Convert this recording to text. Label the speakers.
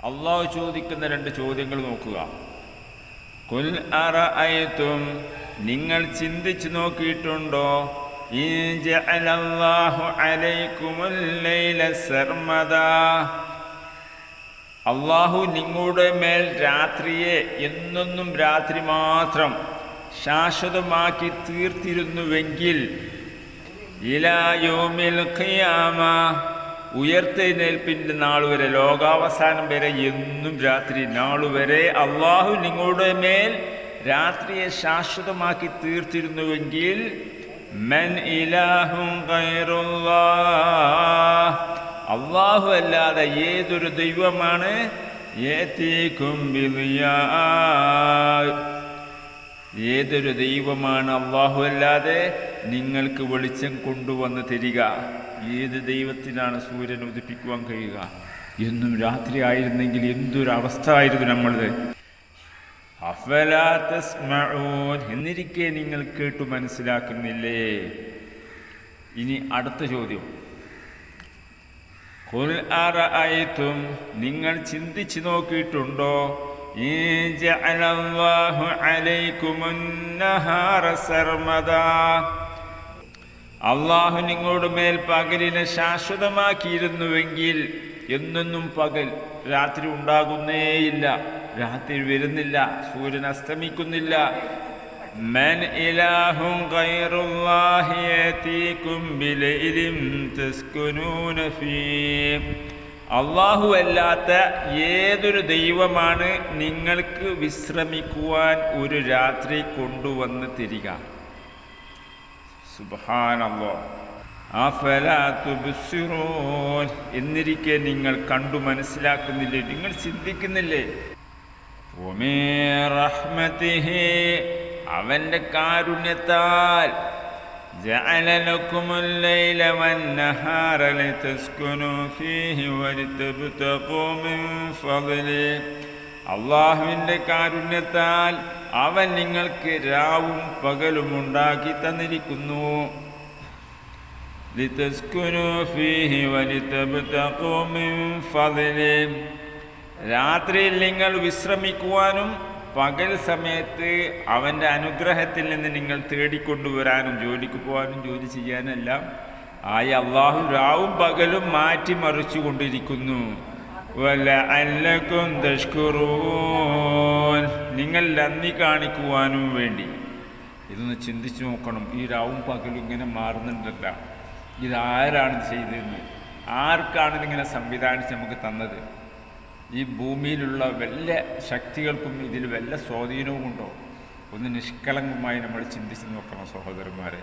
Speaker 1: അള്ളാഹു ചോദിക്കുന്ന 2 ചോദ്യങ്ങൾ നോക്കുക. ഖുൽ അറഅയ്തും, നിങ്ങൾ ചിന്തിച്ചു നോക്കിയിട്ടുണ്ടോ, ഇൻ ജഅലല്ലാഹു അലൈക്കുമുൽ ലൈല സർമദാ, അള്ളാഹു നിങ്ങളുടെ മേൽ രാത്രിയെ എന്നെന്നും രാത്രി മാത്രം ശാശ്വതമാക്കി തീർത്തിരുന്നുവെങ്കിൽ, ഇലാ യൗമിൽ ഖിയാമ, ഉയർത്തെഴുന്നേൽപ്പിൻ്റെ നാൾ വരെ, ലോകാവസാനം വരെ എന്നും രാത്രി നാളുവരെ അള്ളാഹു നിങ്ങളുടെ മേൽ രാത്രിയെ ശാശ്വതമാക്കി തീർത്തിരുന്നുവെങ്കിൽ, മൻ ഇലാഹും ഗൈറുല്ലാഹ്, അള്ളാഹു അല്ലാതെ ഏതൊരു ദൈവമാണ്, യഅതീകും ബിളിയാ, ഏതൊരു ദൈവമാണ് അള്ളാഹു അല്ലാതെ നിങ്ങൾക്ക് വെളിച്ചം കൊണ്ടുവന്ന് തരിക? ഏത് ദൈവത്തിനാണ് സൂര്യൻ ഉദിപ്പിക്കുവാൻ കഴിയുക? എന്നും രാത്രി ആയിരുന്നെങ്കിൽ എന്തൊരവസ്ഥ ആയിരുന്നു നമ്മളത്. അഫലാ തസ്മഊൻ, എന്നിരിക്കെ നിങ്ങൾ കേട്ടു മനസ്സിലാക്കുന്നില്ലേ? ഇനി അടുത്ത ചോദ്യം. ഖുൽ അറഅയ്തും, നിങ്ങൾ ചിന്തിച്ചു നോക്കിയിട്ടുണ്ടോ, ഇൻ ജഅലല്ലാഹു അലൈക്കുമുൻ നഹാറ സർമദാ, അള്ളാഹു നിങ്ങളുടെ മേൽ പകലിനെ ശാശ്വതമാക്കിയിരുന്നുവെങ്കിൽ, എന്നെന്നും പകൽ, രാത്രി ഉണ്ടാകുന്നേയില്ല, രാത്രി വരുന്നില്ല, സൂര്യൻ അസ്തമിക്കുന്നില്ല. മൻ ഇലാഹും ഗൈറുല്ലാഹി യഅതീകും ബിലൈലിൻ തസ്കുനൂന ഫീഹി, അള്ളാഹു അല്ലാത്ത ഏതൊരു ദൈവമാണ് നിങ്ങൾക്ക് വിശ്രമിക്കുവാൻ ഒരു രാത്രി കൊണ്ടുവന്ന് തരിക? സുബ്ഹാനല്ലാഹ്. അഫലാ തുബ്സിറൂൻ, എന്നിരിക്കെ നിങ്ങൾ കണ്ടു മനസ്സിലാക്കുന്നില്ലേ? നിങ്ങൾ ചിന്തിക്കുന്നില്ലേ? വമിൻ റഹ്മതിഹി, അവൻ്റെ കാരുണ്യത്താൽ, ജഅല ലക്കുമുൽ ലൈല വന്നഹാറ ലിതസ്കുനൂ ഫീഹി വലിതബ്തഗൂ മിൻ ഫളിഹി, അള്ളാഹുവിൻ്റെ കാരുണ്യത്താൽ അവൻ നിങ്ങൾക്ക് രാവും പകലും ഉണ്ടാക്കി തന്നിരിക്കുന്നു. ലിതസ്കുനൂ ഫീഹി വലിതബ്തഗൂ മിൻ ഫളിഹി, രാത്രിയിൽ നിങ്ങൾ വിശ്രമിക്കുവാനും പകൽ സമയത്ത് അവൻ്റെ അനുഗ്രഹത്തിൽ നിന്ന് നിങ്ങൾ തേടിക്കൊണ്ടുവരാനും ജോലിക്ക് പോകാനും ജോലി ചെയ്യാനെല്ലാം ആയ അള്ളാഹു രാവും പകലും മാറ്റി മറിച്ചു കൊണ്ടിരിക്കുന്നു. വലഅല്ലകും തഷ്കുറൂൻ, നിങ്ങൾ നന്ദി കാണിക്കുവാനും വേണ്ടി. ഇതൊന്ന് ചിന്തിച്ചു നോക്കണം. ഈ രാവും പകലും ഇങ്ങനെ മാറുന്നുണ്ടല്ല, ഇതാരാണ് ചെയ്തതെന്ന്? ആർക്കാണ് ഇതിങ്ങനെ സംവിധാനിച്ച് നമുക്ക് തന്നത്? ഈ ഭൂമിയിലുള്ള വല്ല ശക്തികൾക്കും ഇതിൽ വല്ല സ്വാധീനവും ഉണ്ടോ? ഒന്ന് നിഷ്കളങ്കമായി നമ്മൾ ചിന്തിച്ച് നോക്കണം സഹോദരന്മാരെ.